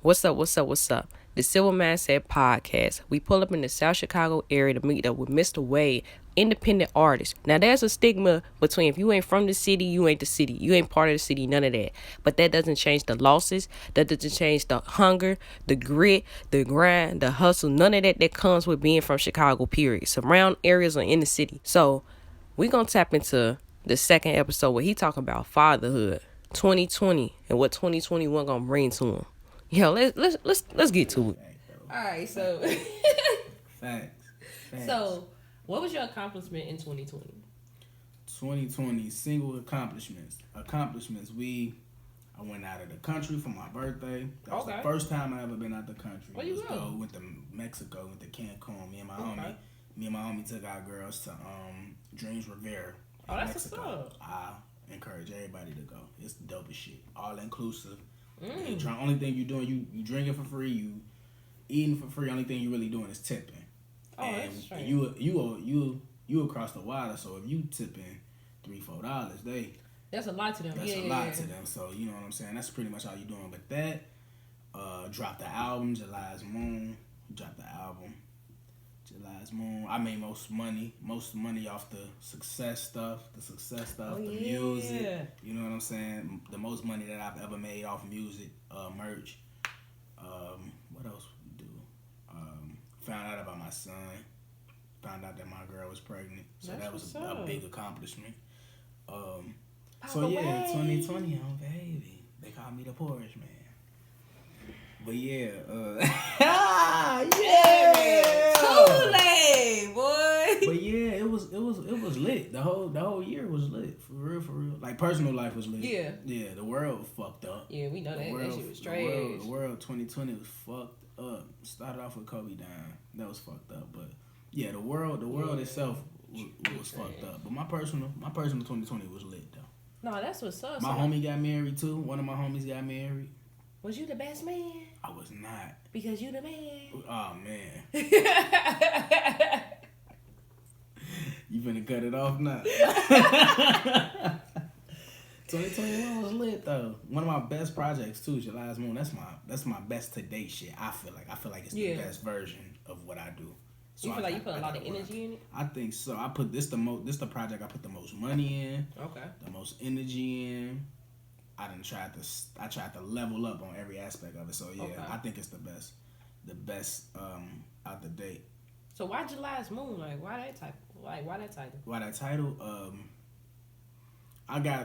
What's up? What's up? What's up? The Civil Mindset Podcast. We pull up in the South Chicago area to meet up with Mr. Wade, independent artist. Now, there's a stigma between if you ain't from the city, you ain't the city. You ain't part of the city, none of that. But that doesn't change the losses. That doesn't change the hunger, the grit, the grind, the hustle. None of that comes with being from Chicago, period. Surround areas are in the city. So, we're going to tap into the second episode where he talking about fatherhood, 2020, and what 2021 going to bring to him. Yo, let's get to it. All right, so Facts. So, what was your accomplishment in 2020? 2020 single accomplishments. I went out of the country for my birthday. That was the first time I ever been out the country. Where you go? Went to Mexico, went to Cancun. Me and my homie took our girls to Dreams Rivera. Oh, that's Mexico. What's up. I encourage everybody to go. It's the dopest shit. All inclusive. Only thing you doing, you drinking for free, you eating for free. Only thing you really doing is tipping. Oh, and that's right. You across the water, so if you tipping $3-4, that's a lot to them. That's a lot to them. So you know what I'm saying. That's pretty much all you doing. But that dropped the album July's Moon. Dropped the album July's Moon. I made most money off the success stuff, the music. You know what I'm saying? The most money that I've ever made off music, merch. What else we do? Found out about my son. Found out that my girl was pregnant. So that was a big accomplishment. So yeah, 2020, baby. They call me the Porsche man. But yeah, yeah, Kool-Aid, boy. But yeah, it was lit. The whole year was lit, for real. Like personal life was lit. Yeah. The world fucked up. Yeah, we know that shit was trash. The world 2020 was fucked up. Started off with Kobe dying. That was fucked up. But yeah, the world itself was fucked up. But my personal 2020 was lit though. No, that's what's up. My homie got married too. One of my homies got married. Was you the best man? I was not. Because you the man. Oh, man. You finna cut it off now. 2021 was lit though. One of my best projects too, July's Moon. That's my best to date shit. I feel like it's the best version of what I do. So you feel like you put a lot of energy in it? I think so. I put this the project I put the most money in. Okay. The most energy in. I tried to level up on every aspect of it. So yeah, okay. I think it's the best out the date. So why July's Moon? Like why that title? Why that title?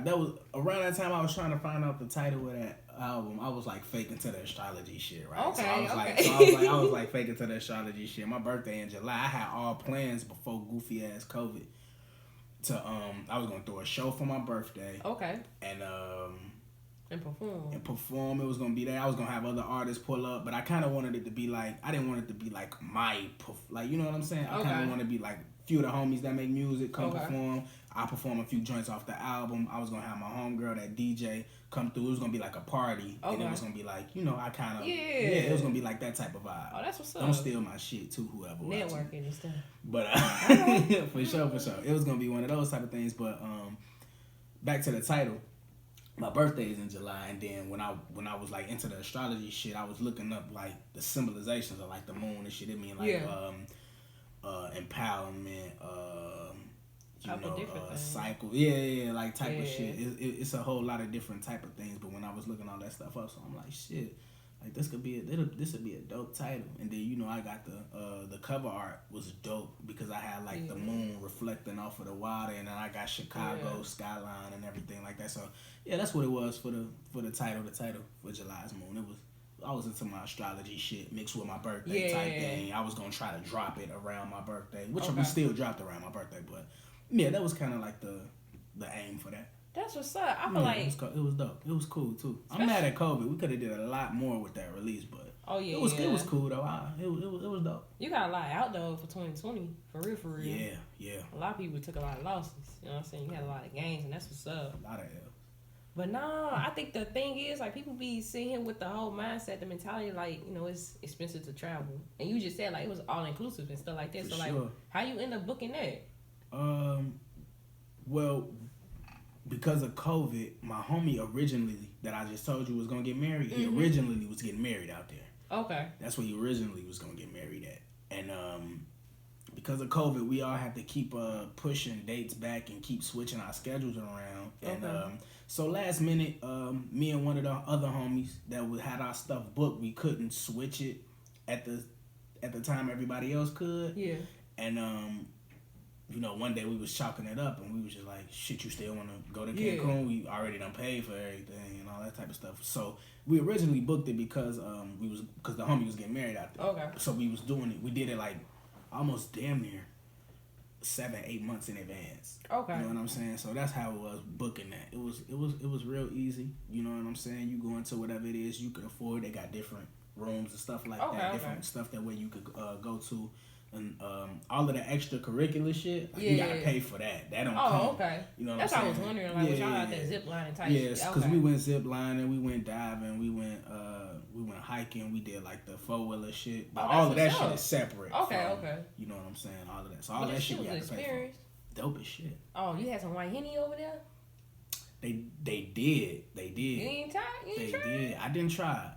That was around that time I was trying to find out the title of that album. I was like faking to the astrology shit, right? Okay. I was like faking to the astrology shit. My birthday in July. I had all plans before goofy ass COVID to I was gonna throw a show for my birthday. Okay. And perform. It was gonna be there. I was gonna have other artists pull up, but I kind of wanted it to be like I didn't want it to be like like you know what I'm saying. I kind of want to be like a few of the homies that make music come perform. I perform a few joints off the album. I was gonna have my homegirl, that DJ, come through. It was gonna be like a party, and it was gonna be like I kind of it was gonna be like that type of vibe. Oh, that's what's up. Don't steal my shit too, whoever. Networking and stuff. But for sure, it was gonna be one of those type of things. But back to the title. My birthday is in July, and then when I was like into the astrology shit, I was looking up like the symbolizations of like the moon and shit. It mean like empowerment, cycle, like type of shit. It's a whole lot of different type of things. But when I was looking all that stuff up, so I'm like, shit, like this would be a dope title. And then I got the cover art was dope because I had like the moon reflecting off of the water, and then I got Chicago skyline and everything like that. So yeah, that's what it was for the title. The title for July's Moon. I was into my astrology shit mixed with my birthday type thing. I was gonna try to drop it around my birthday, which we still dropped around my birthday. But yeah, that was kind of like the aim for that. That's what's up. I feel like it was dope. It was cool too. I'm mad at COVID. We could have did a lot more with that release, but it was cool though. It was dope. You got a lot out though for 2020, for real. Yeah. A lot of people took a lot of losses. You know what I'm saying? You had a lot of gains, and that's what's up. A lot of L's. But no, I think the thing is like people be sitting here with the whole mindset, the mentality like it's expensive to travel, and you just said like it was all inclusive and stuff like that. So like, how you end up booking that? Well, because of COVID, my homie originally that I just told you was gonna get married, he originally was getting married out there. Okay. That's where he originally was gonna get married at. And because of COVID, we all had to keep pushing dates back and keep switching our schedules around. And so last minute, me and one of the other homies that had our stuff booked, we couldn't switch it at the time everybody else could. Yeah. And one day we was chalking it up and we was just like, shit, you still want to go to Cancun? Yeah. We already done paid for everything and all that type of stuff. So we originally booked it because because the homie was getting married out there. Okay. So we was doing it. We did it like almost damn near 7-8 months in advance. Okay. You know what I'm saying? So that's how it was booking that. It was real easy. You know what I'm saying? You go into whatever it is you can afford. They got different rooms and stuff like that. Different stuff that way you could go to. And all of the extracurricular shit, like, you gotta pay for that. That don't come. Okay. You know what That's I'm what I was wondering. Like, was y'all out there zip lining type shit? Yes, because we went zip lining, we went diving, we went hiking, we did like the 4-wheeler shit. But all of that shit is separate. Okay. You know what I'm saying? All of that. So all that shit we had to pay for. Dope as shit. Oh, you had some white Henny over there? They did. You ain't tried? They did. I didn't try.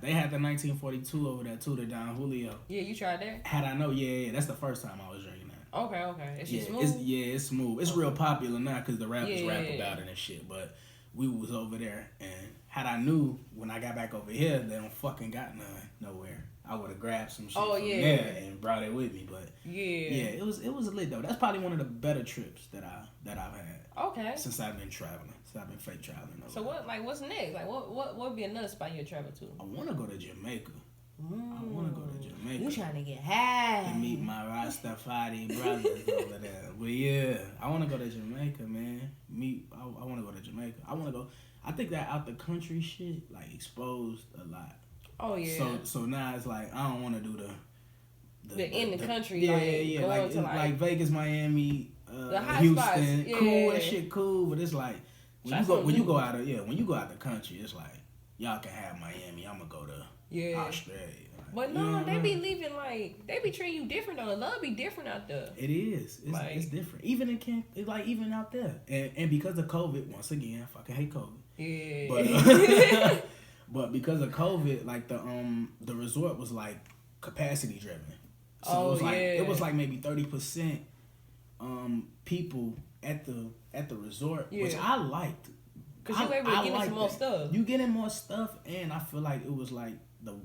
They had the 1942 over there too, the Don Julio. Yeah, you tried that? Had I know, yeah. That's the first time I was drinking that. Okay. Is it smooth? It's smooth. It's real popular now because the rappers rap about it and shit. But we was over there, and had I knew when I got back over here, they don't fucking got none nowhere. I would have grabbed some shit from there and brought it with me. But it was lit though. That's probably one of the better trips that I've had. Okay. Since I've been traveling. Since I've been fake traveling. So what's next? Like what would be another spot you travel to? I want to go to Jamaica. I want to go to Jamaica. You trying to get high? And meet my Rastafari brothers over there. But yeah, I want to go to Jamaica, man. I want to go to Jamaica. I think that out the country shit like exposed a lot. Oh yeah. So now it's like I don't want to do the in the country. Yeah. Like Vegas, Miami. The high Houston, spots. Cool, that shit cool, but it's like when you go out the country, it's like y'all can have Miami. I'm gonna go to Australia. But no, they be leaving they be treating you different though. The love be different out there. It is. It's different. Even in camp, it's like even out there, and because of COVID, once again, I fucking hate COVID. Yeah. But because of COVID, like the resort was like capacity driven. So it was like maybe 30%. People at the resort, which I liked, cause you able to get into more stuff. You get in more stuff, and I feel like it was like the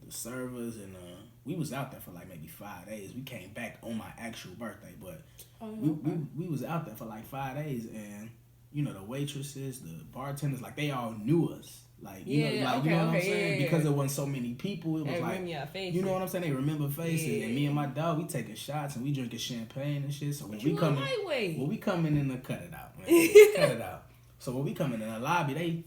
servers and we was out there for like maybe 5 days. We came back on my actual birthday, but we was out there for like 5 days, and the waitresses, the bartenders, like they all knew us. Like, you know what I'm saying? Because there wasn't so many people, it was like, you know what I'm saying? They remember faces. And me and my dog, we taking shots and we drinking champagne and shit. So when we coming in to cut it out, man. Cut it out. So when we coming in the lobby, they,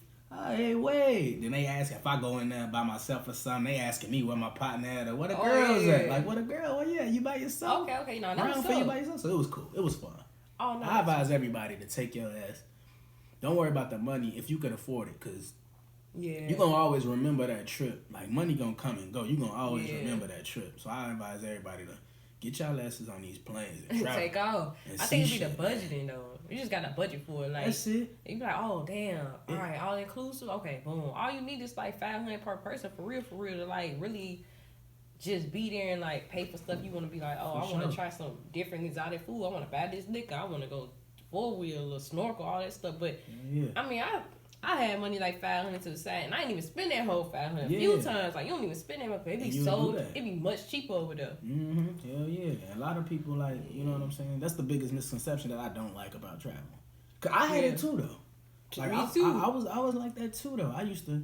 hey, wait. Then they ask if I go in there by myself or something. They asking me where my partner at or where the girls at. Like, where the girl? Well, yeah, you by yourself? Okay. No, that's for you by yourself. So it was cool. It was fun. Oh, no. I advise everybody to take your ass. Don't worry about the money if you can afford it, because you're going to always remember that trip. Like, money going to come and go. You're going to always remember that trip. So I advise everybody to get y'all asses on these planes and travel. Take off. I think it'd be the budgeting, though. You just got to budget for it. Like, that's it. You be like, oh, damn. All right, all inclusive? Okay, boom. All you need is, like, $500 per person for real, to, like, really just be there and, like, pay for stuff you want to be like, oh, I want to try some different exotic food. I want to buy this liquor. I want to go 4-wheel or snorkel, all that stuff. But, I mean, I had money like $500 to the side, and I didn't even spend that whole $500 a few times. Like, you don't even spend that much, but it be much cheaper over there. Hell yeah. And a lot of people, like, you know what I'm saying? That's the biggest misconception that I don't like about travel. Cause I had it too, though. Like, me too. I was like that too, though. I used to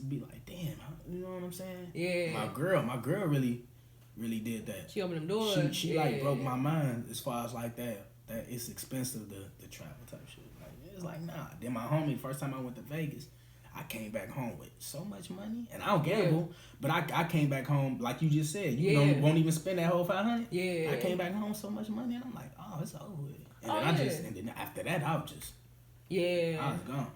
be like, damn, you know what I'm saying? Yeah. My girl really did that. She opened them doors. She like broke my mind as far as like that it's expensive to travel type shit. It's like, nah. Then my homie, first time I went to Vegas, I came back home with so much money. And I don't gamble, but I came back home, like you just said, won't even spend that whole $500. Yeah. I came back home with so much money, and I'm like, oh, it's over with. And then after that, I was just, I was gone.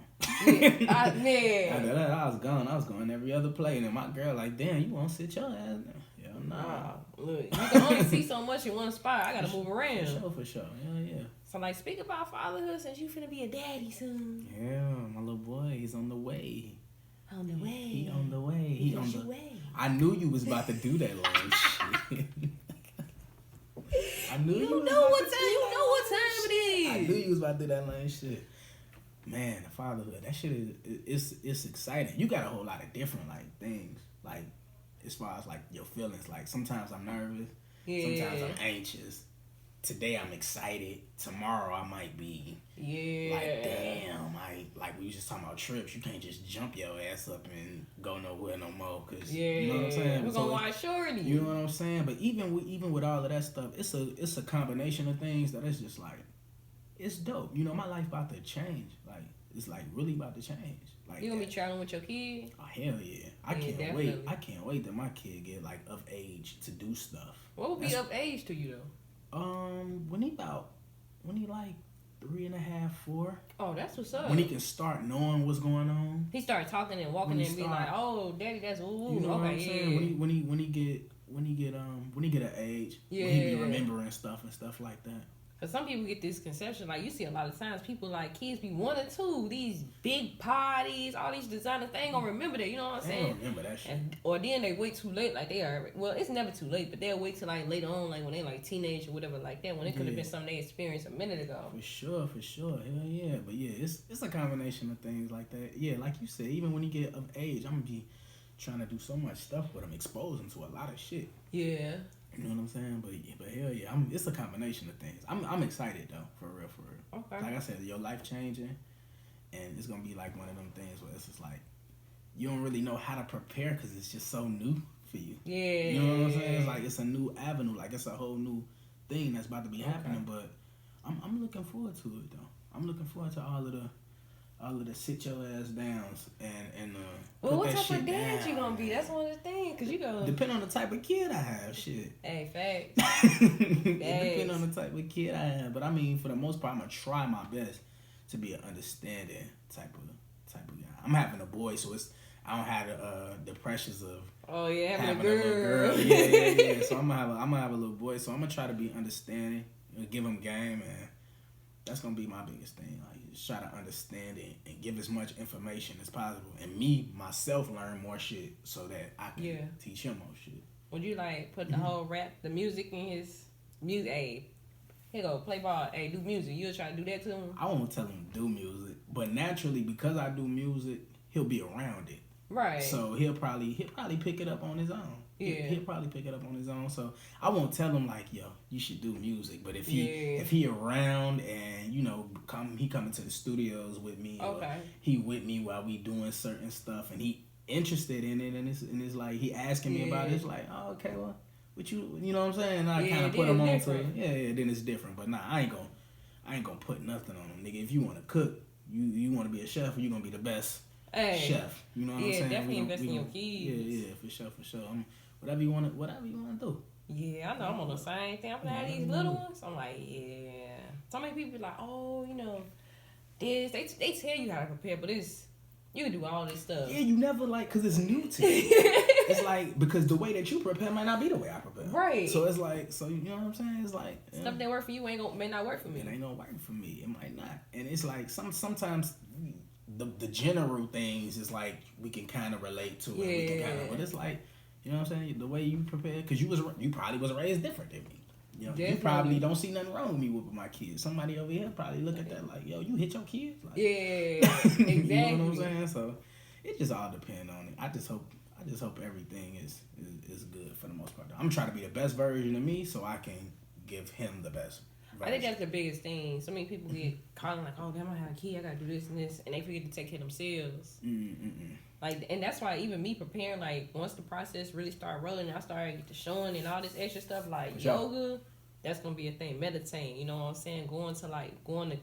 After that, I was gone. I was going every other play. And my girl like, damn, you won't sit your ass down. Hell nah. Look, you can only see so much in one spot. I gotta move around. For sure. Yeah. So, like, speak about fatherhood since you finna be a daddy soon. Yeah, my little boy, he's on the way. On the way. He on the way. He on the way. I knew you was about to do that lame shit. I knew You know what time it is. I knew you was about to do that lame shit. Man, the fatherhood, that shit it's exciting. You got a whole lot of different like things, like as far as like your feelings. Like sometimes I'm nervous, sometimes I'm anxious. Today I'm excited. Tomorrow I might be like, damn, like we was just talking about trips. You can't just jump your ass up and go nowhere no more, cause you know what I'm saying. We're gonna watch shorty. You know what I'm saying. But even with all of that stuff, it's a combination of things that it's just like, it's dope. You know, my life about to change. Like it's like really about to change. Like You gonna be traveling with your kid? Oh hell yeah! I can't definitely. wait. I can't wait that my kid get like of age to do stuff. What would be of age to you though? When he like 3.5, 4. Oh, that's what's up. When he can start knowing what's going on. He started talking and walking and be like, "Oh, daddy, that's ooh." You know okay, what I'm saying? When he get an age, when he be remembering stuff and stuff like that. Cause some people get this conception, like you see a lot of times people like kids be 1 or 2, these big parties, all these designers, they ain't gonna remember that, you know what I'm saying? They don't remember that shit. Or then they wait too late, like they are, well, it's never too late, but they'll wait till like later on, like when they like teenage or whatever like that, when it could have been something they experienced a minute ago. For sure. Hell yeah. But yeah, it's a combination of things like that. Yeah, like you said, even when he get of age, I'm gonna be trying to do so much stuff with him, expose him to a lot of shit. Yeah. You know what I'm saying? But hell yeah, it's a combination of things. I'm excited though, for real. Okay. Like I said, your life changing, and it's gonna be like one of them things where it's just like you don't really know how to prepare because it's just so new for you. Yeah. You know what I'm saying? It's like it's a new avenue, like it's a whole new thing that's about to be happening. But I'm looking forward to it though. I'm looking forward to all of the sit your ass downs and well, put what that type shit of dad down, you gonna be? man. That's one of the things, cause you go Depending on the type of kid I have, shit. Hey, facts. Depending on the type of kid I have, but I mean, for the most part, I'm gonna try my best to be an understanding type of guy. I'm having a boy, so I don't have the pressures of having a little girl. Yeah. So I'm gonna have a little boy, so I'm gonna try to be understanding, give him game, and that's gonna be my biggest thing. Like just try to understand it and give as much information as possible, and me myself learn more shit so that I can teach him more shit. Would you like put the whole the music in his music? Hey, here go play ball. Hey, do music. You'll try to do that to him. I won't tell him to do music, but naturally because I do music, he'll be around it. Right. So he'll probably pick it up on his own. Yeah. He'll probably pick it up on his own. So I won't tell him like, yo, you should do music. But if he around and he coming to the studios with me, or he with me while we doing certain stuff, and he interested in it, and it's like he asking me about it. It's like, oh, okay, well, what you know what I'm saying? And I kind of put him on to it. Yeah, then it's different. But nah, I ain't gonna put nothing on him, nigga. If you want to cook, you want to be a chef, or you gonna be the best. Chef, you know what I'm saying? Yeah, definitely invest in your kids. Yeah, for sure. Whatever you want to do. Yeah, I know. I'm on the same thing. I'm like these little ones. I'm like, yeah. So many people be like, oh, this. They tell you how to prepare, but you can do all this stuff. Yeah, you never because it's new to you. It's like because the way that you prepare might not be the way I prepare. Right. So it's like, you know what I'm saying? It's like stuff that work for you may not work for me. It ain't gonna work for me. It might not. And it's like sometimes. The general things is like we can kind of relate to it. We can kind of, but it's like, you know what I'm saying? The way you prepare, because you probably was raised different than me. You probably don't see nothing wrong with me with my kids. Somebody over here probably look at that like, yo, you hit your kids? Like, exactly. You know what I'm saying? So it just all depends on it. I just hope everything is good for the most part. I'm trying to be the best version of me so I can give him the best. I think that's the biggest thing. So many people get calling like, "Oh, damn, I have a kid. I gotta do this and this," and they forget to take care of themselves. Like, and that's why even me preparing, like, once the process really start rolling, I started get to showing and all this extra stuff like yoga. That's gonna be a thing. Meditating, you know what I'm saying? Going to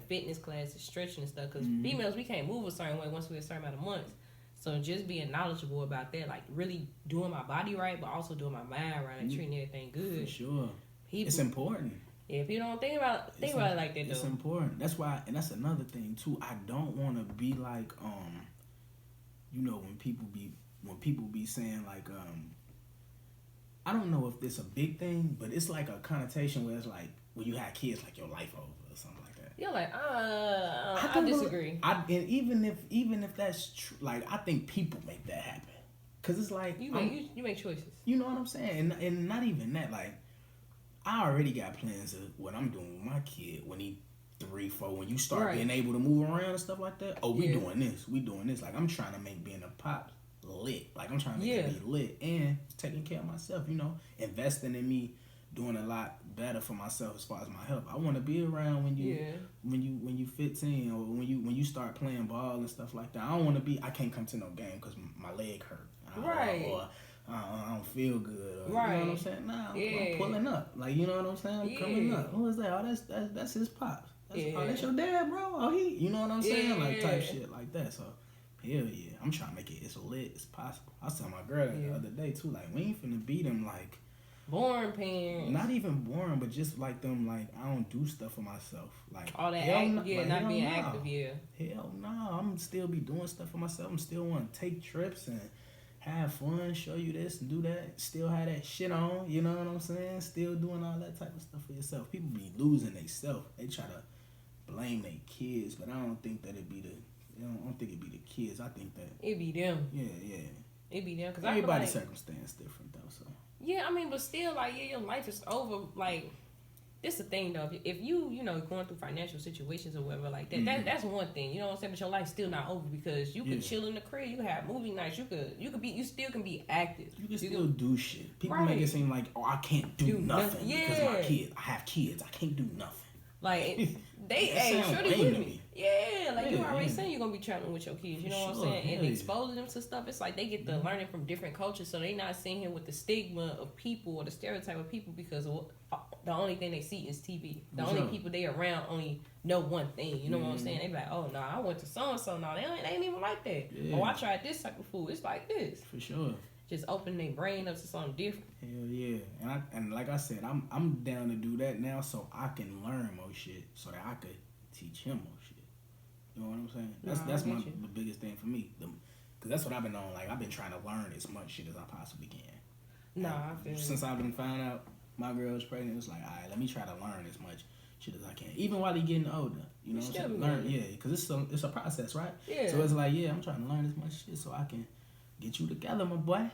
fitness classes, stretching and stuff. Because females, we can't move a certain way once we're a certain amount of months. So just being knowledgeable about that, like really doing my body right, but also doing my mind right, and treating everything good. For sure, it's important. Yeah, if you don't think about it like that, though. It's important. That's why, and that's another thing too. I don't want to be like, when people be saying like, I don't know if this a big thing, but it's like a connotation where it's like when you have kids, like your life over or You're like, I disagree. And even if that's true, like I think people make that happen. Cause it's like you make choices. You know what I'm saying? And not even that. Like I already got plans of what I'm doing with my kid when he 3, 4. When you start being able to move around and stuff like that. Oh, we doing this. We doing this. Like I'm trying to make being a pop lit. Like I'm trying to make it be lit and taking care of myself. You know, investing in me, doing a lot better for myself as far as my health. I want to be around when you 15 or when you start playing ball and stuff like that. I don't want to be. I can't come to no game because my leg hurt. Or I don't feel good. Or, you know what I'm saying? Nah, I'm pulling up. Like, you know what I'm saying? I'm coming up. Who is that? Oh, that's his pops. That's your dad, bro. Oh, you know what I'm saying? Like, type shit like that. So, hell yeah. I'm trying to make it as lit as possible. I was telling my girl the other day, too. Like, we ain't finna beat them, like... Boring parents. Not even boring, but just like them, like, I don't do stuff for myself. Like, all that not being active, Hell no. I'm still be doing stuff for myself. I'm still want to take trips and have fun, show you this and do that. Still have that shit on, you know what I'm saying? Still doing all that type of stuff for yourself. People be losing themselves. They try to blame their kids, but I don't think that it be I don't think it be the kids. I think that it be them. Yeah. It be them. Cause everybody's circumstance different though, so. Yeah, I mean, but still, like, your life is over. Like, this the thing, though. If you going through financial situations or whatever like that, that's one thing. You know what I'm saying? But your life's still not over because you can chill in the crib. You can have movie nights. You still can be active. You can still do shit. People make it seem like, oh, I can't do nothing because my kids. I have kids. I can't do nothing. Like, they with me. Yeah, like you already saying you're gonna be traveling with your kids, you know what I'm saying? And exposing them to stuff, it's like they get to learning from different cultures, so they not seeing here with the stigma of people or the stereotype of people because the only thing they see is TV. The only people they around only know one thing, you know what I'm saying? They be like, oh no, I went to so and so. No, they ain't even like that. Oh, I tried this type of food. It's like this. For sure. Just open their brain up to something different. Hell yeah, and like I said, I'm down to do that now, so I can learn more shit, so that I could teach him more shit. You know what I'm saying? That's the biggest thing for me, because that's what I've been on. Like I've been trying to learn as much shit as I possibly can. I feel since I've been found out my girl was pregnant, it's like, all right, let me try to learn as much shit as I can, even while he getting older. You know what I'm saying? Because it's a process, right? Yeah. So it's like, I'm trying to learn as much shit so I can get you together, my boy.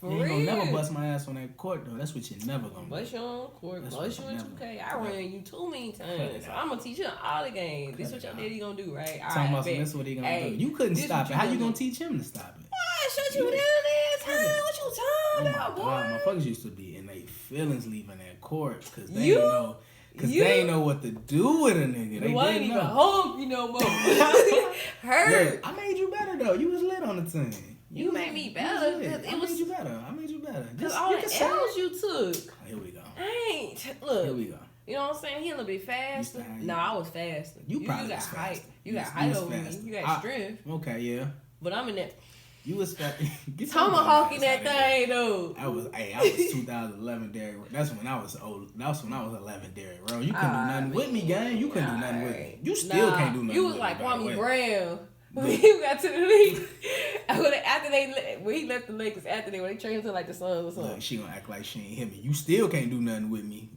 You ain't gonna never bust my ass on that court, though. That's what you're never gonna bust you on court. Bust you in 2K. I ran you too many times. So I'm gonna teach you all the games. This what your daddy gonna do, right? Talking about this what he gonna do. You couldn't stop it. How you gonna teach him to stop it? I shut you down there, time. What you talking about, boy? Motherfuckers used to be in their feelings leaving that court because they didn't know. Because they ain't know what to do with a nigga. They wasn't even hungry no more. Hurt. Look, I made you better, though. You was lit on the team. You made me better. I made you better. Because all the L's you took. Here we go. Look. Here we go. You know what I'm saying? He a little bit faster. No, I was faster. You probably got was height. faster. You got height over me. You got strength. Okay, yeah. But I'm in that. You was fat. Tomahawking that thing, though. I was 2011 Derrick. That's when I was old. That's when I was 11 Derrick Rose. You couldn't do nothing with me, gang. You couldn't do nothing with me. You still can't do nothing. You was like Kwame Brown. When he got to the league, when he left the Lakers when they traded him to like the Suns or something. Look, she gonna act like she ain't hit me. You still can't do nothing with me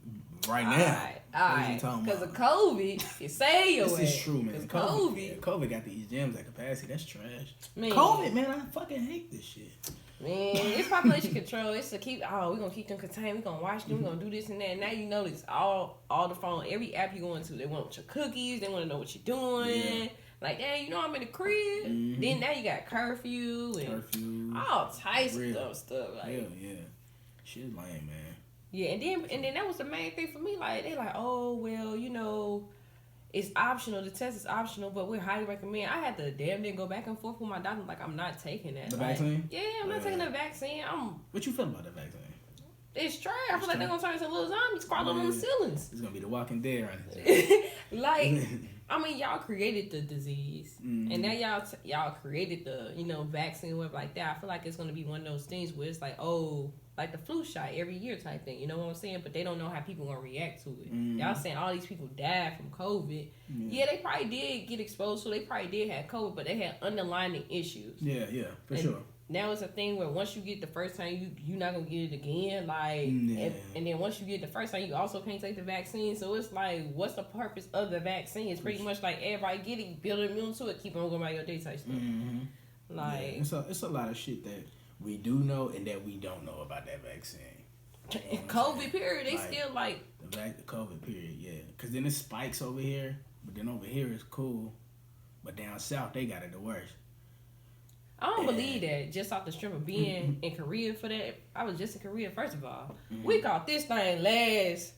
right now. All right. Because of COVID, you say your This is true, man. COVID got these gyms at capacity. That's trash. Man. COVID, man, I fucking hate this shit. Man, it's population control. It's to keep, we're going to keep them contained. We're going to watch them. We're going to do this and that. And now you know this all the phone. Every app you go into, they want your cookies. They want to know what you're doing. Yeah. Like, damn, you know I'm in the crib. Mm-hmm. Then now you got curfew and all types of stuff. Like, hell yeah. Shit lame, man. Yeah, and then that was the main thing for me. Like, they like, oh, well, you know, it's optional. The test is optional, but we highly recommend. I had to damn near go back and forth with my doctor. Like, I'm not taking that. The vaccine? Yeah, I'm not taking the vaccine. What you feel about the vaccine? It's trash. I feel like they're going to turn into little zombies crawling on the ceilings. It's going to be the Walking Dead right here. Like, I mean, y'all created the disease. Mm-hmm. And now y'all created the, vaccine, whatever like that. I feel like it's going to be one of those things where it's like, oh, like the flu shot every year type thing. You know what I'm saying? But they don't know how people going to react to it. Mm-hmm. Y'all saying all these people died from COVID. Mm-hmm. Yeah, they probably did get exposed, so they probably did have COVID, but they had underlying issues. Yeah, for sure. now it's a thing where once you get the first time, you're not gonna get it again. Like, and then once you get the first time, you also can't take the vaccine. So it's like, what's the purpose of the vaccine? It's pretty much like everybody get it, build an immune to it, keep on going about your day type stuff. Like, it's a lot of shit that we do know and that we don't know about that vaccine. You know COVID period, they still like the COVID period, yeah. Because then it spikes over here, but then over here it's cool, but down south they got it the worst. I don't believe that just off the strength of being in Korea for that. I was just in Korea, first of all. We caught this thing last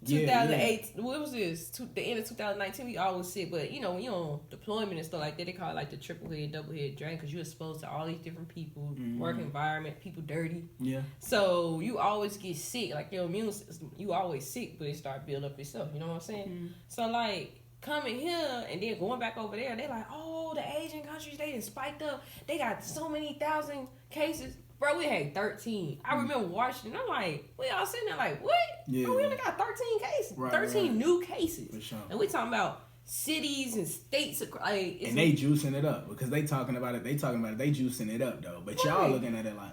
2008. What was this? The end of 2019. We always sick, but you know, when you're on deployment and stuff like that, they call it like the triple head, double head drain because you're exposed to all these different people, work environment, people dirty. Yeah. So you always get sick, like your immune system, you always sick, but it start build up itself. You know what I'm saying? So like coming here and then going back over there, they like, oh, the Asian countries, they done spiked up. They got so many thousand cases. Bro, we had 13. I remember watching, I'm like, we all sitting there like, what? Yeah. Bro, we only got 13 cases. Right, 13 new cases. For sure. And we talking about cities and states. Like, and they juicing it up because they talking about it. They juicing it up, though. But y'all looking at it like,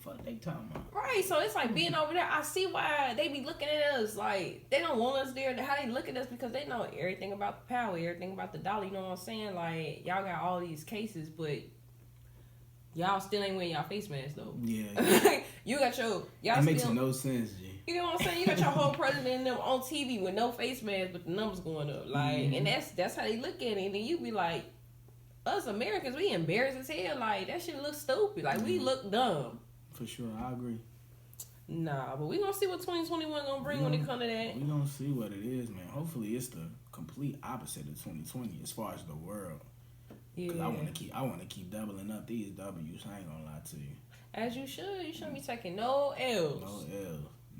fuck they talking about. Right, so it's like being over there, I see why they be looking at us like, they don't want us there. How they look at us because they know everything about the power, everything about the dollar, you know what I'm saying? Like, y'all got all these cases, but y'all still ain't wearing y'all face masks though. Yeah. You got your It makes no sense, G. You know what I'm saying? You got your whole president and them on TV with no face mask, but the numbers going up. Like, and that's how they look at it. And then you be like, us Americans, we embarrassed as hell. Like, that shit look stupid. Like, we look dumb. For sure, I agree. Nah, but we gonna see what 2021 gonna bring when it come to that. We gonna see what it is, man. Hopefully, it's the complete opposite of 2020 as far as the world. Because I want to keep doubling up these W's. I ain't gonna lie to you. As you should. You shouldn't be taking no L's.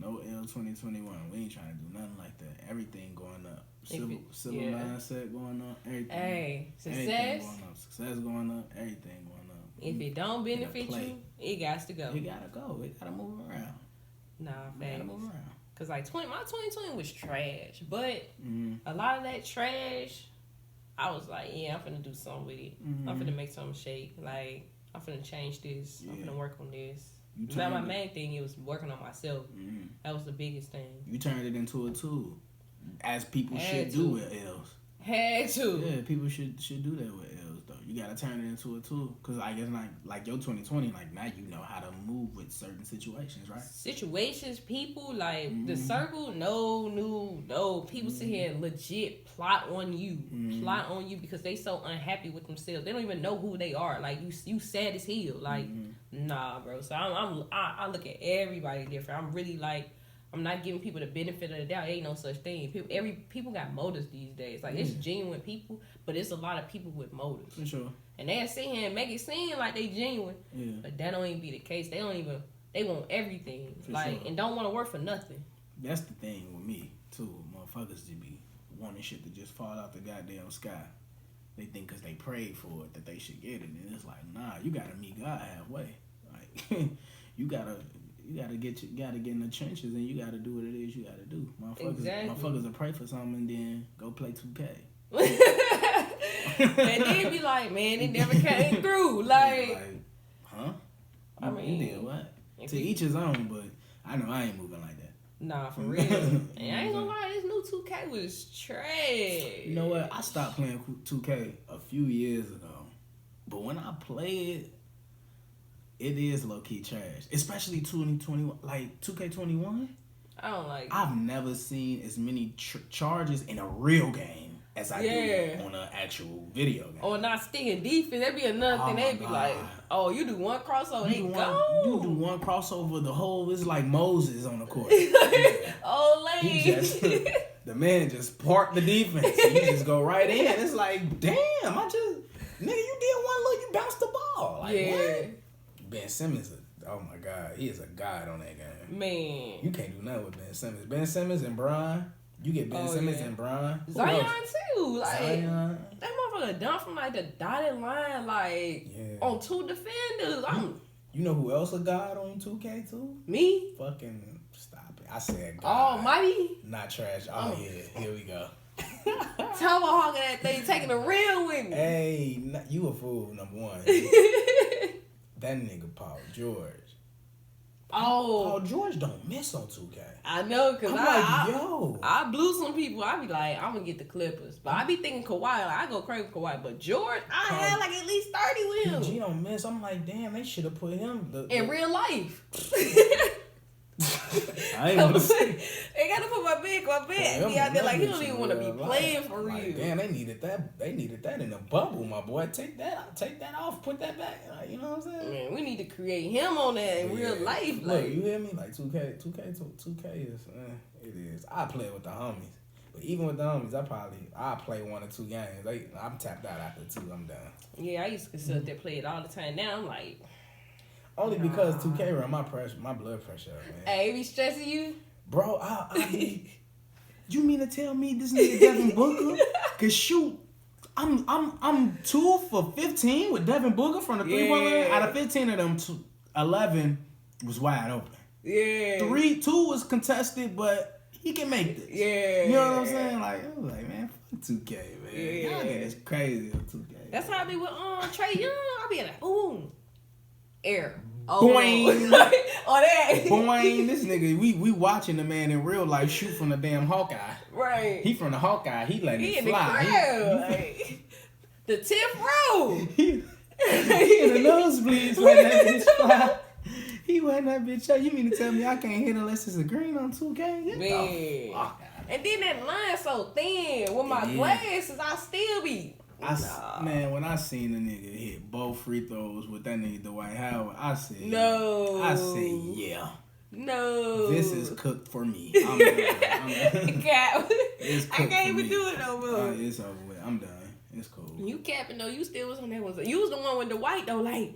No L 2021. We ain't trying to do nothing like that. Everything going up. Civil mindset going up. Everything. Hey, success. Everything going up. Success going up. Everything going up. If it don't benefit you, it got to go. It gotta go. It gotta move around. Nah, facts. Gotta move around. Cause like my 2020 was trash, but a lot of that trash, I was like, yeah, I'm finna do something with it. I'm finna make something shake. Like, I'm finna change this. I'm finna work on this. Now my main thing was working on myself. That was the biggest thing. You turned it into a tool, as people should do with L's. Had to. Yeah, people should do that with L's though. You gotta turn it into a tool, cause I guess like your 2020, like now you know how to move with certain situations, right? Situations, people, like the circle. No. People sit here and legit plot on you, because they so unhappy with themselves. They don't even know who they are. Like you sad as hell. Like nah, bro. So I look at everybody different. I'm really like, I'm not giving people the benefit of the doubt. Ain't no such thing. People got motives these days. Like, it's genuine people, but it's a lot of people with motives. For sure. And they sit here and make it seem like they genuine, but that don't even be the case. They want everything. For like, sure. And don't want to work for nothing. That's the thing with me, too. Motherfuckers just be wanting shit to just fall out the goddamn sky. They think because they prayed for it that they should get it. And it's like, nah, you got to meet God halfway. Like, you gotta get in the trenches and you gotta do what it is you gotta do. Motherfuckers will pray for something and then go play 2K. And then be like, man, it never came through. Like, huh? I mean, you did what? To each his own, but I know I ain't moving like that. Nah, for real. And I ain't gonna lie, this new 2K was trash. You know what? I stopped playing 2K a few years ago, but when I play it is low-key trash. Especially 2021, like 2K21. I don't like it. I've never seen as many charges in a real game as I do on an actual video game. Or not sticking defense. That'd be another thing. They'd be like, oh, you do one crossover, you do one crossover, the whole is like Moses on the court. Oh, lame. The man just parked the defense. And you just go right in. It's like, damn, you did one look, you bounced the ball. Like, what? Ben Simmons, oh my God, he is a god on that game. Man, you can't do nothing with Ben Simmons. Ben Simmons and Bron, you get Ben Simmons and Bron. Zion too, like Zion. That motherfucker dunked from like the dotted line, like on two defenders. You know who else a god on 2K too? Me? Fucking stop it! I said god. Almighty. Not trash. Oh yeah, here we go. Tomahawk that thing, taking the real with me. Hey, you a fool, number one. That nigga Paul George. Oh, Paul George don't miss on 2K. I know, cause yo, I blew some people. I be like, I'm gonna get the Clippers, but I be thinking Kawhi. Like, I go crazy with Kawhi, but George, I had like at least 30 with him. PG don't miss. I'm like, damn, they should have put him in real life. I ain't gonna say. They gotta put my big. Be out there like he don't even want to be playing for real. Like, damn, they needed that. They needed that in the bubble, my boy. Take that off. Put that back. Like, you know what I'm saying? Man, we need to create him on that in real life. Look, you hear me? Like 2K is. It is. I play with the homies, but even with the homies, I play 1 or 2 games. I'm tapped out after 2. I'm done. Yeah, I used to sit there play it all the time. Now I'm like. Only because 2K run my blood pressure up, man. Hey, it be stressing you? Bro, you mean to tell me this nigga Devin Booker could shoot? I'm 2 for 15 with Devin Booker from the 3-point line. Out of 15 of them, 11 was wide open. Yeah. 2 was contested, but he can make this. Yeah. You know what I'm saying? Like, I was like, man, fuck 2K, man. Yeah. Y'all niggas crazy on 2K. That's how I be with Trey Young. I be like, boom. Air. Boing. Oh, that. Boing. This nigga, we watching the man in real life shoot from the damn Hawkeye. Right. He from the Hawkeye. He letting it in fly. The crowd. Like, the 10th row. He in the nosebleeds letting that bitch fly. He letting that bitch up. You mean to tell me I can't hit unless it's a green on 2K? Get the fuck out. And then that line so thin. With my glasses, I still be... Man, when I seen the nigga hit both free throws with that nigga Dwight Howard, I said, no. I said, yeah. No. This is cooked for me. I'm done. I can't even do it no more. It's over with. I'm done. It's cool. You capping though, you still was on that one. You was the one with the white though, like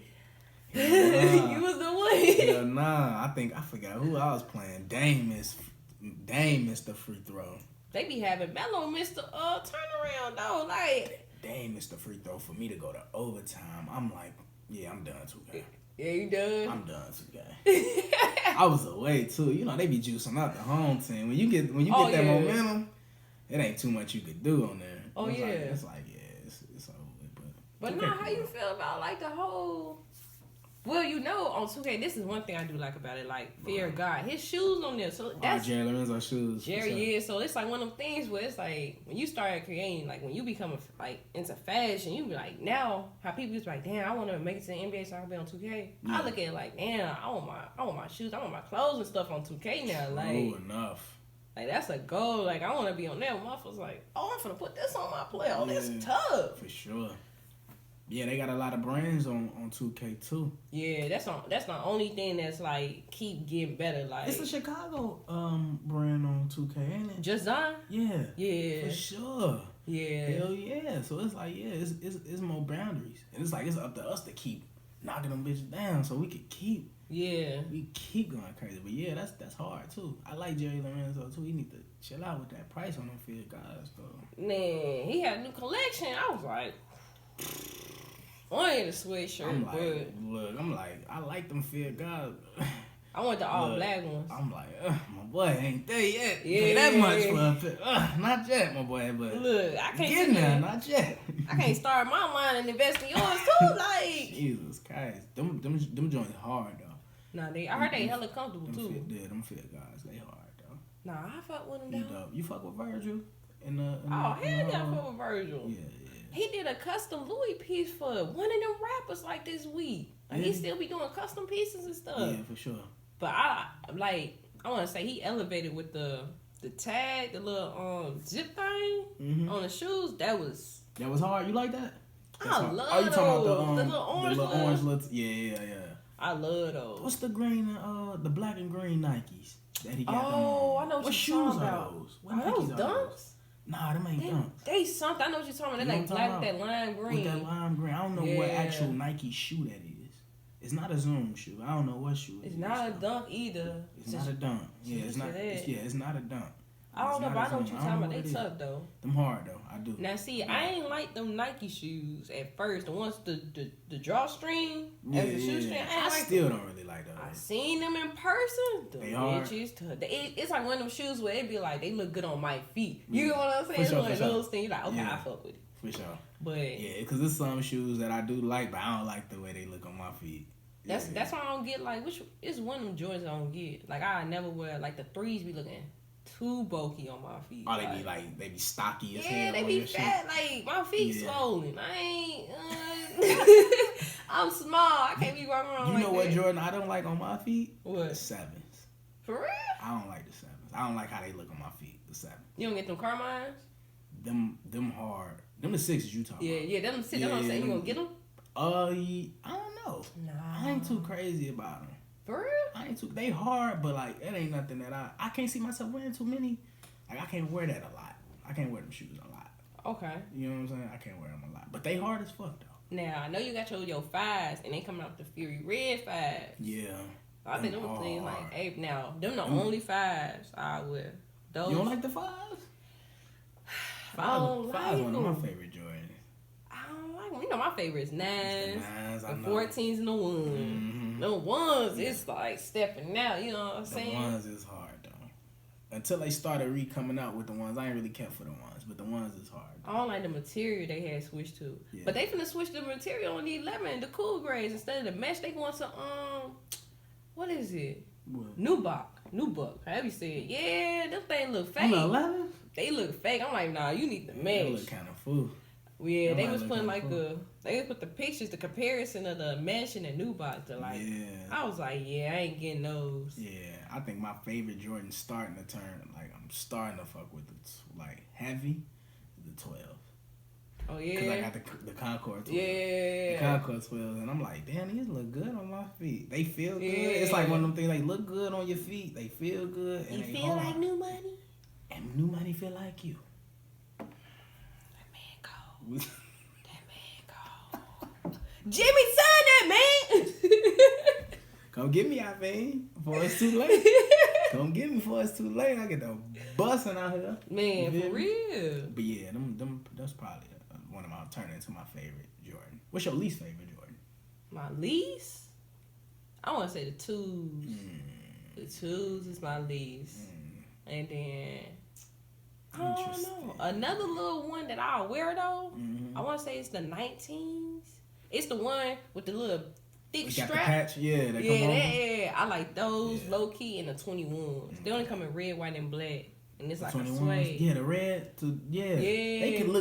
nah. you was the one. Yeah, nah. I forgot who I was playing. Dame missed the free throw. They be having Melo miss the turnaround though, like Dame missed the free throw for me to go to overtime. I'm like, yeah, I'm done 2K. Yeah, you done? I'm done 2K. I was away too. You know they be juicing out the home team. When you get that momentum, it ain't too much you could do on there. Oh it's yeah. It's like it's over with. But now, how you feel about like the whole? Well, you know, on 2K, this is one thing I do like about it. Like, fear of God. His shoes on there. So that's Jerry Lorenzo shoes. Jerry, yeah. So it's like one of them things where it's like, when you start creating, like, when you become, like, into fashion, you be like, now, how people just like, damn, I want to make it to the NBA so I can be on 2K. Yeah. I look at it like, damn, I want my shoes, I want my clothes and stuff on 2K now. Like, enough. Like, that's a goal. Like, I want to be on there. Motherfuckers like, oh, I'm finna put this on my play. Oh, this tough. For sure. Yeah, they got a lot of brands on 2K too. Yeah, that's the only thing that's like keep getting better. Like it's a Chicago brand on 2K, ain't it? Just Zion? Yeah, for sure. Yeah, hell yeah. So it's like it's more boundaries, and it's like it's up to us to keep knocking them bitches down, so we could keep we keep going crazy. But yeah, that's hard too. I like Jerry Lorenzo too. He need to chill out with that price on them field guys though. Man, he had a new collection. I was like. I ain't a sweatshirt, I'm like, I like them field guys. I want the all black ones. I'm like, my boy ain't there yet. Yeah, pay that much for a not yet, my boy. But look, I can't get there, not yet. I can't start my line and invest in yours too. Like Jesus Christ, them joints hard though. Nah, I heard they hella comfortable too. Them field guys, they hard though. Nah, I fuck with them though. You fuck with Virgil? Hell yeah, I fuck with Virgil. Yeah. He did a custom Louis piece for one of them rappers like this week. Like he still be doing custom pieces and stuff. Yeah, for sure. But I want to say he elevated with the tag, the little zip thing on the shoes. That was hard. You like that? I love those. You talking about the little orange Yeah. I love those. What's the green the black and green Nikes that he got? Oh, I know what you're talking about. What those dunks? Nah, them ain't dunks. They something. I know what you're talking about. They're like black with that lime green. With that lime green. I don't know what actual Nike shoe that is. It's not a Zoom shoe. I don't know what shoe it is. It's not a dunk either. It's not a dunk. Yeah, it's not. It's not a dunk. I don't know, but I know what you're talking about. They tough though. Them hard though. I do. Now see, I ain't like them Nike shoes at first. The ones the drawstring as the shoestring. I still don't really like those. I seen them in person. The they hard. It's like one of them shoes where it be like they look good on my feet. You know what I'm saying? It's one of those things. You're like, okay, I fuck with it. For sure. But yeah, because there's some shoes that I do like, but I don't like the way they look on my feet. That's why I don't get like which is one of them joints I don't get. Like I never wear like the threes be looking too bulky on my feet. Oh, they be stocky as hell. Yeah, they be fat. Like my feet swollen. I ain't. I'm small. I can't be walking around. You know what, Jordan? I don't like on my feet. What? The sevens. For real? I don't like the sevens. I don't like how they look on my feet. The sevens. You don't get them Carmines? Them hard. Them the sixes you talking about. Yeah. Them sixes. That's what I'm saying. You gonna get them? I don't know. Nah. I ain't too crazy about them. For real? I ain't too. They hard, but like it ain't nothing that I can't see myself wearing too many. Like I can't wear that a lot. I can't wear them shoes a lot. Okay. You know what I'm saying? I can't wear them a lot, but they hard as fuck though. Now I know you got your fives, and they coming out the Fury Red fives. Yeah. I think them things like eight. Now them the only fives I wear. Those. You don't like the fives? Fives one of my favorite Jordans. I don't like them. You know my favorite is nines, the 14s, and the ones. Mm-hmm. The ones, it's like stepping out. You know what I'm saying? The ones is hard though. Until they started coming out with the ones, I ain't really care for the ones, but the ones is hard. I don't like the material they had switched to. Yeah. But they finna switch the material on the 11, the cool grades. Instead of the mesh, they going to what is it? What? Nubuck. However you say it. Yeah, them things look fake. On the 11? They look fake. I'm like, nah, you need the mesh. They look kind of fool. Yeah, they was putting like they put the pictures, the comparison of the mesh and the Nubuck. Like, I was like, yeah, I ain't getting those. Yeah, I think my favorite Jordan starting to turn, like I'm starting to fuck with the like heavy, the 12. Oh yeah. Cause I got the Concord 12. Yeah. The Concord 12, and I'm like, damn, these look good on my feet. They feel good. It's like one of them things. They look good on your feet. They feel good. And you feel hard. Like new money. And new money feel like you. That man cold. Jimmy, sign that man. Come get me out, man. Before it's too late. Come get me before it's too late. I get the busting out here. Man, for real. But yeah, that's probably one of my turning into my favorite Jordan. What's your least favorite Jordan? My least? I want to say the twos. The twos is my least. And then I don't know. Another little one that I'll wear though. I want to say it's the 19s. It's the one with the little thick strap. Got the patch? Yeah, yeah. I like those low key and the 21s. They only come in red, white, and black. And it's like 21s. A suede. Yeah, the red.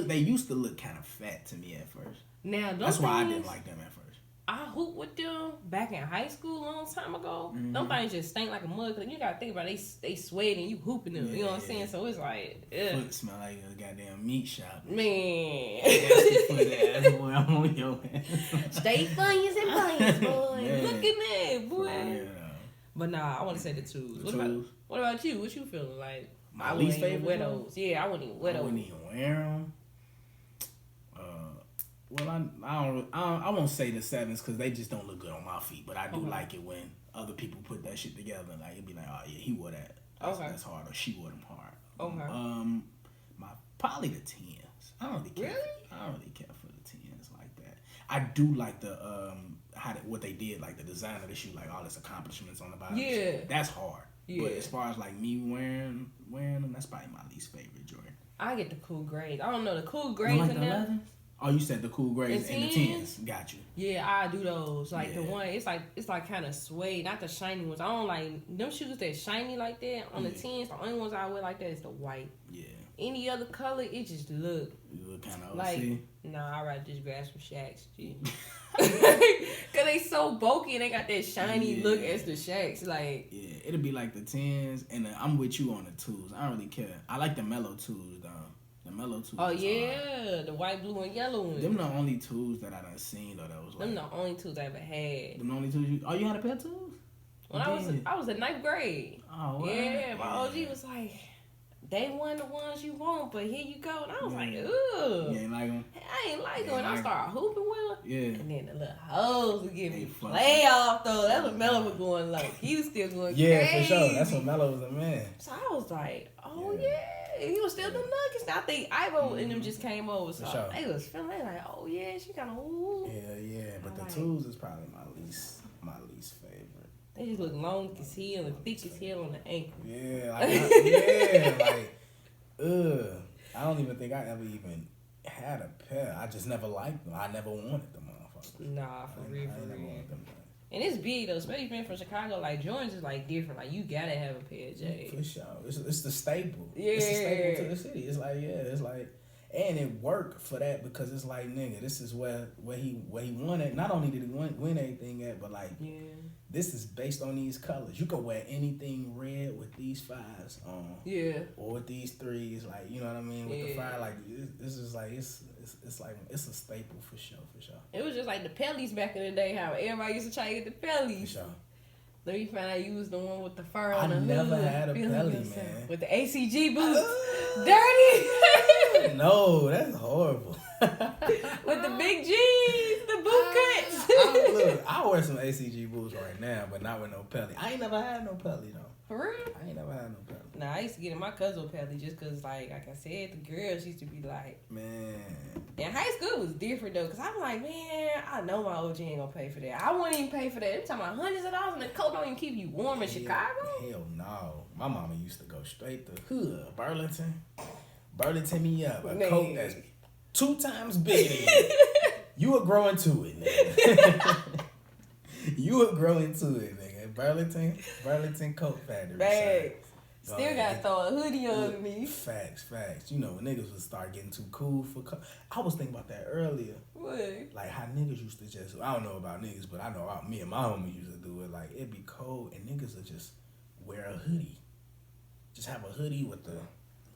They used to look kind of fat to me at first. Now that's why I didn't like them at first. I hooped with them back in high school a long time ago. Them things just stink like a mug. Cause you gotta think about it, they sweat and you hooping them. You know what I'm saying? So it's like, foot smell like a goddamn meat shop. Man. Boy, I'm on your ass. Stay funnies and bunnies, boy. Man. Look at that, boy. Yeah. But nah, I want to say the twos. What about you? What you feeling like? My least favorite wear those. Yeah, I wouldn't even wear those. I wouldn't even wear them. Well, I won't say the sevens because they just don't look good on my feet. But I do like it when other people put that shit together. Like it'd be like, oh yeah, he wore that. That's hard, or she wore them hard. Okay. Probably the 10s. I don't really care. Really? I don't really care for the 10s like that. I do like the what they did, like the design of the shoe, like all its accomplishments on the bottom. Yeah, that's hard. Yeah. But as far as like me wearing them, that's probably my least favorite Jordan. I get the cool grades. I don't know the cool grades like in there. Oh, you said the cool grades and the 10s. Got you. Yeah, I do those. Like the one, it's like kind of suede, not the shiny ones. I don't like them shoes that shiny like that on the 10s. The only ones I wear like that is the white. Yeah. Any other color, it just look. You look kind of like. Nah, I'd rather just grab some Shaqs. Cause they so bulky and they got that shiny look as the Shaqs. Like it'll be like the 10s, and I'm with you on the 2s. I don't really care. I like the mellow 2s though. The mellow 2s. Oh yeah, the white, blue, and yellow ones. Them the only 2s that I done seen though. That was like. Them the only 2s I ever had. Them the only 2s you had a pair of 2s? When I was in 9th grade. Oh wow. Yeah, my OG was like, they weren't the ones you want, but here you go. And I was like, ugh. You ain't like them? I ain't like them. And I started hooping with them. Yeah. And then the little hoes would give me playoff, though. That's when Mello was going low. He was still going crazy. Yeah, for sure. That's when Mello was a man. So I was like, oh, yeah. He was still the Nuggets. I think Ivo and them just came over. So sure. They was feeling like, oh, yeah, she kind of, ooh. Yeah. But the 2s is probably my least favorite. They just look long as hell and thick as hell on the ankle. Yeah, I don't even think I ever even had a pair. I just never liked them. I never wanted them motherfuckers. Nah, for real. I never wanted them. And it's big though, especially being from Chicago. Like Jordans is like different. Like you gotta have a pair of J's. For sure, it's the staple. Yeah, it's the staple to the city. It's like it's like, and it worked for that because it's like nigga, this is where he won it. Not only did he win anything at, but like this is based on these colors. You can wear anything red with these 5s on. Yeah. Or with these 3s, like you know what I mean. With the 5, like this is like it's like it's a staple for sure. It was just like the Pellies back in the day. How everybody used to try to get the Pellies. For sure. Then you found out you was the one with the fur on the hood. I never had a Pelly, man. With the ACG boots. Dirty. No, that's horrible. With the big jeans, the boot cuts. Look, I wear some ACG boots right now, but not with no Pelly. I ain't never had no Pelly though. For real? I ain't never had no Pelly. Nah, I used to get in my cousin Pelly just cause like I said, the girls used to be like, man. In high school it was different though, cause I'm like, man, I know my OG ain't gonna pay for that. I wouldn't even pay for that. They're talking about hundreds of dollars, and the coat don't even keep you warm in Chicago. Hell no. My mama used to go straight to hood, Burlington me up. A coat that's 2 times bigger than you. You would grow into it, nigga. You would grow into it, nigga. Burlington Coat Factory. Right. Still gotta throw a hoodie on me. Facts. You know, when niggas would start getting too cool for I was thinking about that earlier. What? Like how niggas used to just, I don't know about niggas, but I know about me and my homie used to do it. Like it'd be cold and niggas would just wear a hoodie. Just have a hoodie with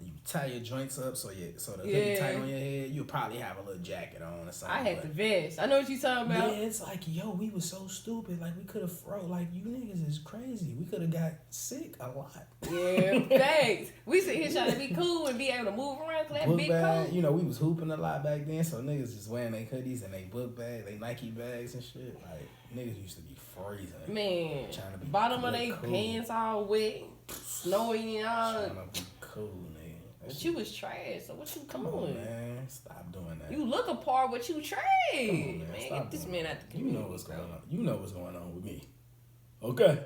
you tie your joints up so the hoodie tight on your head. You'll probably have a little jacket on or something. I had the vest. I know what you talking about. Yeah, it's like, yo, we was so stupid. Like we could have like you niggas is crazy. We could have got sick a lot. Yeah, thanks. We sit here trying to be cool and be able to move around to that book big coat. You know, we was hooping a lot back then, so niggas just wearing their hoodies and they book bags, they Nike bags and shit. Like niggas used to be freezing. Man, trying to be bottom of their pants all wet, snowy and all. Trying to be cool, nigga. But you was trash, so what you Come on, man. Stop doing that. You look apart, but you trash. Come on, man. Get this man out the community. You know what's going on. You know what's going on with me. Okay.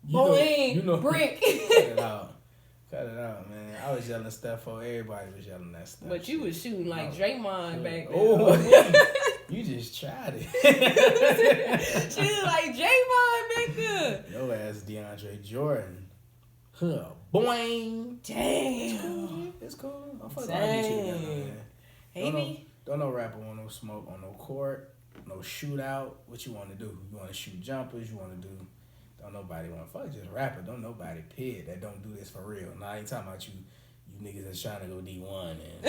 You know. Brick. Cut it out, man. I was yelling stuff for everybody was yelling that stuff. But you was shooting like Draymond back then. Oh, you just tried it. She was like Draymond back there. Your ass DeAndre Jordan. Huh. Boing. Damn. It's cool. I'm fucking get you together, man. Amy? Don't no rapper want no smoke on no court, no shootout. What you want to do? You want to shoot jumpers? You want to do... Don't nobody want to fuck just rapper. Don't nobody pig that don't do this for real. Now I ain't talking about you niggas that's trying to go D1 and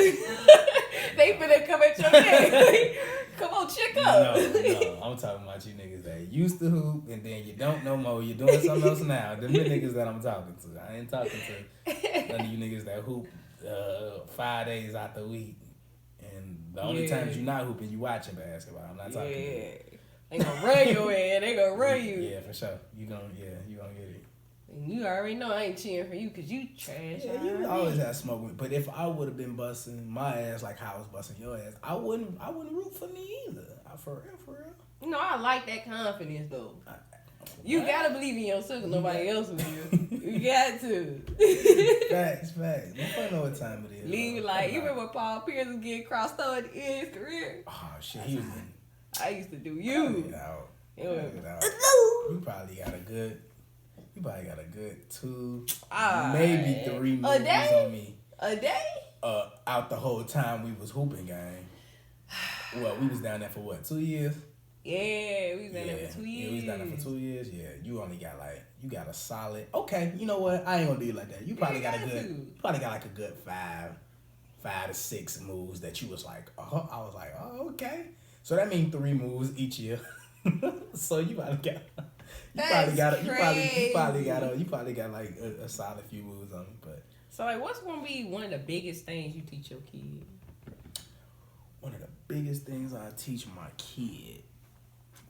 they finna come at your neck. Come on, check up. No, I'm talking about you niggas that used to hoop and then you don't no more. You're doing something else now. Them the niggas that I'm talking to. I ain't talking to none of you niggas that hoop 5 days out the week. And the only times you not hooping, you watching basketball. I'm not talking to you. They gonna run your ass. They gonna run you. Yeah, for sure. You gonna get it. And you already know I ain't cheering for you because you trash. Yeah, you always have smoke with me. But if I would have been busting my ass like how I was busting your ass, I wouldn't root for me either. For real. You know, I like that confidence though. You gotta believe in yourself because nobody else will. You got to. Facts. You know what time it is. Leave it like, you remember when Paul Pierce was getting crossed out at the end of his career? Oh, shit. He was in. I used to do you. Cut it out. You probably got a good 2, maybe 3 moves on me. A day? Out the whole time we was hooping, gang. Well, we was down there for what, 2 years? Yeah, we was down there for 2 years. Yeah, we was down there for 2 years. Yeah, you only got you got a solid. Okay, you know what? I ain't gonna do you like that. You probably got like a good 5 to 6 moves that you was like, I was like, oh, okay. So that means 3 moves each year. So you probably got like a solid few moves on me. But so like, what's gonna be one of the biggest things you teach your kid? One of the biggest things I teach my kid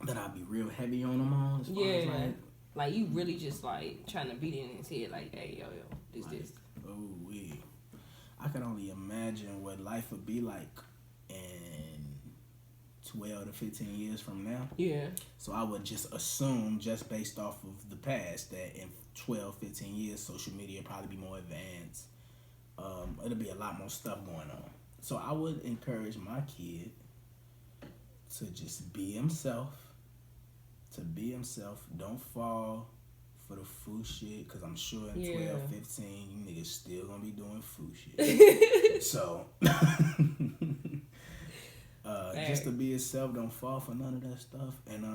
that I'll be real heavy on them on. As far as like you really just like trying to beat it in his head like, hey, yo, this. Oh, I can only imagine what life would be like in 12 to 15 years from now. Yeah. So I would just assume, just based off of the past, that in 12, 15 years, social media will probably be more advanced. It'll be a lot more stuff going on. So I would encourage my kid to just be himself, to be himself. Don't fall for the foo shit, because I'm sure in Yeah. 12, 15, you niggas still gonna be doing foo shit. So, just to be yourself, don't fall for none of that stuff, and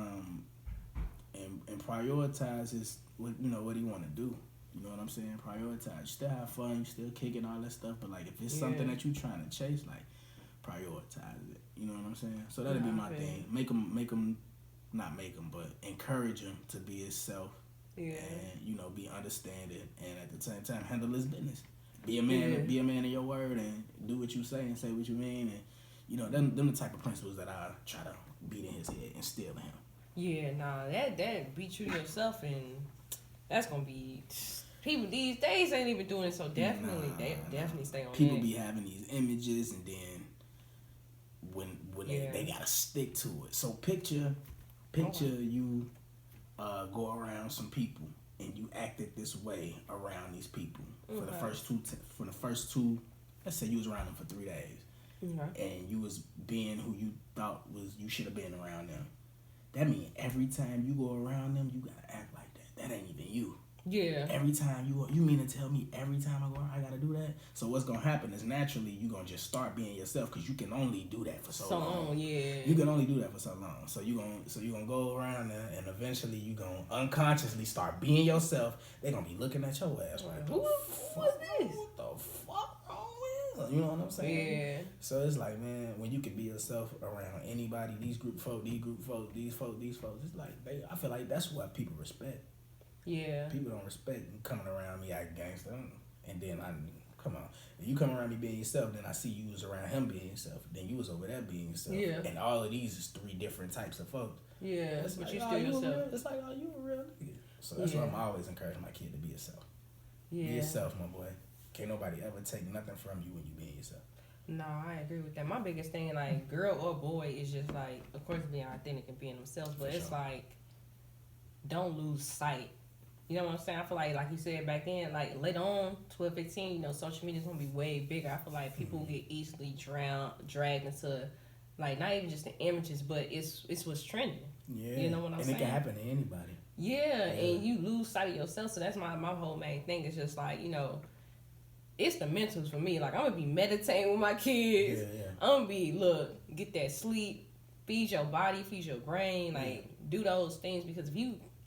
prioritize is what he want to do. You know what I'm saying? Prioritize. You still have fun, you still kicking all that stuff, but like if it's something that you trying to chase, like prioritize it. You know what I'm saying? So that'd be my thing. Make him, not make him, but encourage him to be himself. Yeah. And be understanding, and at the same time handle his business. Be a man. Yeah. Be a man of your word, and do what you say and say what you mean, and them the type of principles that I try to beat in his head, instill in him. Yeah, nah, that be true to yourself, and that's gonna be. People these days ain't even doing it, so definitely definitely stay on. People be having these images, and then when they gotta stick to it. So picture you go around some people and you acted this way around these people for the first two. Let's say you was around them for 3 days, and you was being who you thought you should have been around them. That means every time you go around them, you gotta act like that. That ain't even you. Yeah. Every time you mean to tell me every time I go around, I gotta do that? So what's gonna happen is naturally you gonna just start being yourself, because you can only do that for so long. Yeah. You can only do that for so long. So you gonna go around there, and eventually you gonna unconsciously start being yourself. They gonna be looking at your ass like, who was this? What the fuck? You know what I'm saying? Yeah. So it's like, man, when you can be yourself around anybody, these folk, these folks, it's like I feel like that's what people respect. Yeah. People don't respect coming around me acting gangster, and then come on. If you come around me being yourself, then I see you was around him being yourself. Then you was over there being yourself. Yeah. And all of these is 3 different types of folks. Yeah. But like, you still yourself. It's like, oh, you a real nigga. So that's why I'm always encouraging my kid to be yourself. Yeah. Be yourself, my boy. Can't nobody ever take nothing from you when you being yourself. No, I agree with that. My biggest thing, like, girl or boy, is just like, of course, being authentic and being themselves, but it's like, don't lose sight. You know what I'm saying? I feel like you said back then, like later on, 12, 15, social media's gonna be way bigger. I feel like people get easily dragged into, like, not even just the images, but it's what's trending. Yeah. You know what I'm saying? And it can happen to anybody. Yeah, and you lose sight of yourself. So that's my whole main thing. Is just like, it's the mentals for me. Like, I'm gonna be meditating with my kids. Yeah. I'm gonna be, get that sleep, feed your body, feed your brain, like do those things, because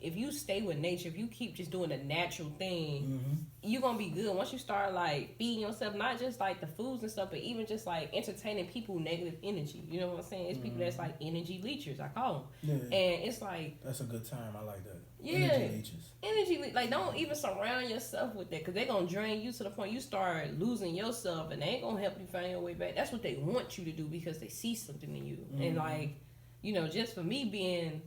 if you stay with nature, if you keep just doing the natural thing, you're going to be good. Once you start, like, feeding yourself, not just, like, the foods and stuff, but even just, like, entertaining people with negative energy. You know what I'm saying? It's people that's, like, energy leechers, I call them. Yeah. And it's, like... That's a good term. I like that. Yeah. Energy leechers. Like, don't even surround yourself with that, because they're going to drain you to the point you start losing yourself, and they ain't going to help you find your way back. That's what they want you to do, because they see something in you. And, like, just for me being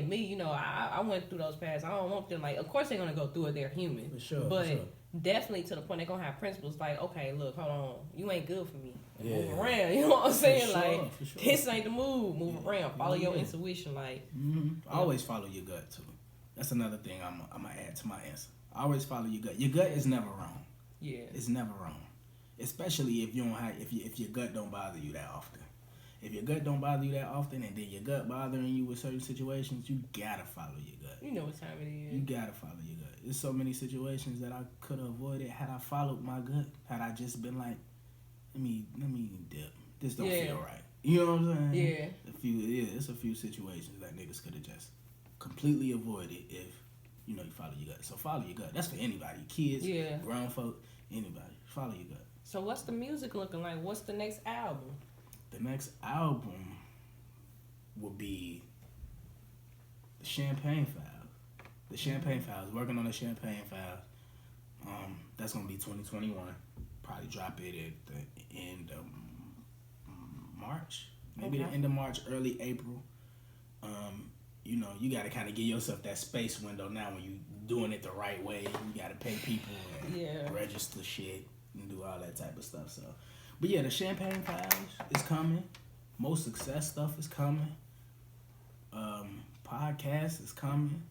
me, I went through those paths. I don't want them, like, of course they're gonna go through it, they're human. For sure. But definitely to the point they're gonna have principles like, okay, look, hold on, you ain't good for me. Move around, you know what I'm saying? This ain't the move. Move around. Follow your intuition, like. Always follow your gut too. That's another thing I'm gonna add to my answer. Always follow your gut. Your gut is never wrong. Yeah. It's never wrong. Especially if you don't have if your gut don't bother you that often. If your gut don't bother you that often, and then your gut bothering you with certain situations, you gotta follow your gut. You know what time it is. You gotta follow your gut. There's so many situations that I could have avoided had I followed my gut. Had I just been like, let me dip. This don't feel right. You know what I'm saying? Yeah. It's a few situations that niggas could have just completely avoided if you follow your gut. So follow your gut. That's for anybody, kids, grown folk, anybody. Follow your gut. So what's the music looking like? What's the next album? The next album will be the Champagne Files. The Champagne Files. Working on the Champagne Files. That's gonna be 2021. Probably drop it at the end of March. Maybe the end of March, early April. You gotta kind of give yourself that space window now when you doing it the right way. You gotta pay people and register shit and do all that type of stuff. So. But yeah, the Champagne Files is coming. Most Success stuff is coming. Podcast is coming.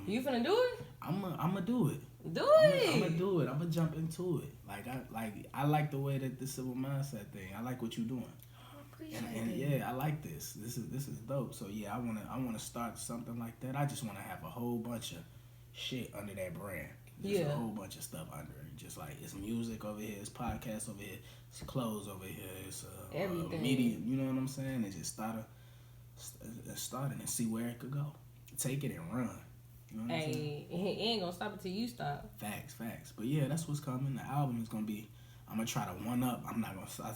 You finna do it? I'm gonna do it. Do it. I'm gonna do it. I'm gonna jump into it. I like the way that the civil mindset thing. I like what you're doing. appreciate and it. yeah, I like this. This is dope. So yeah, I wanna start something like that. I just wanna have a whole bunch of shit under that brand. Just a whole bunch of stuff under it. Just like it's music over here, it's podcasts over here, it's clothes over here, it's everything. media. You know what I'm saying? And just starting and see where it could go. Take it and run. You know what I'm saying? It ain't gonna stop until you stop. Facts. But yeah, that's what's coming. The album is gonna be. I'm gonna try to one up. I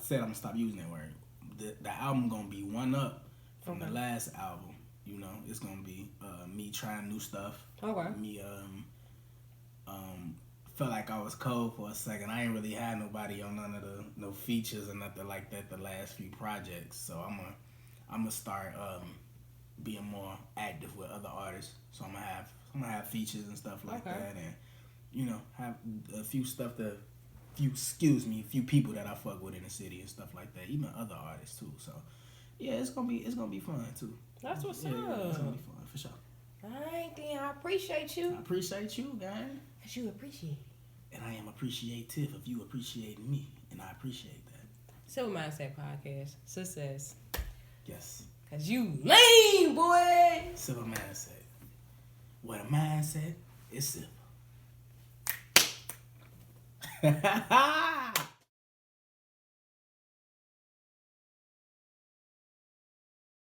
said I'm gonna stop using that word. The album gonna be one up from the last album. You know, it's gonna be me trying new stuff. Okay. Me felt like I was cold for a second. I ain't really had nobody on none of no features or nothing like that the last few projects. So I'm gonna start being more active with other artists. So I'm gonna have features and stuff like that, and you know, have a few few people that I fuck with in the city and stuff like that. Even other artists too. So yeah, it's gonna be fun too. That's what's up. Yeah, it's gonna be fun for sure. Alright then, I appreciate you. I appreciate you, gang. Cause you appreciate. And I am appreciative of you appreciating me, and I appreciate that. Civil Mindset Podcast, success. Yes. Cause you lame, boy. Civil mindset. What a mindset is civil.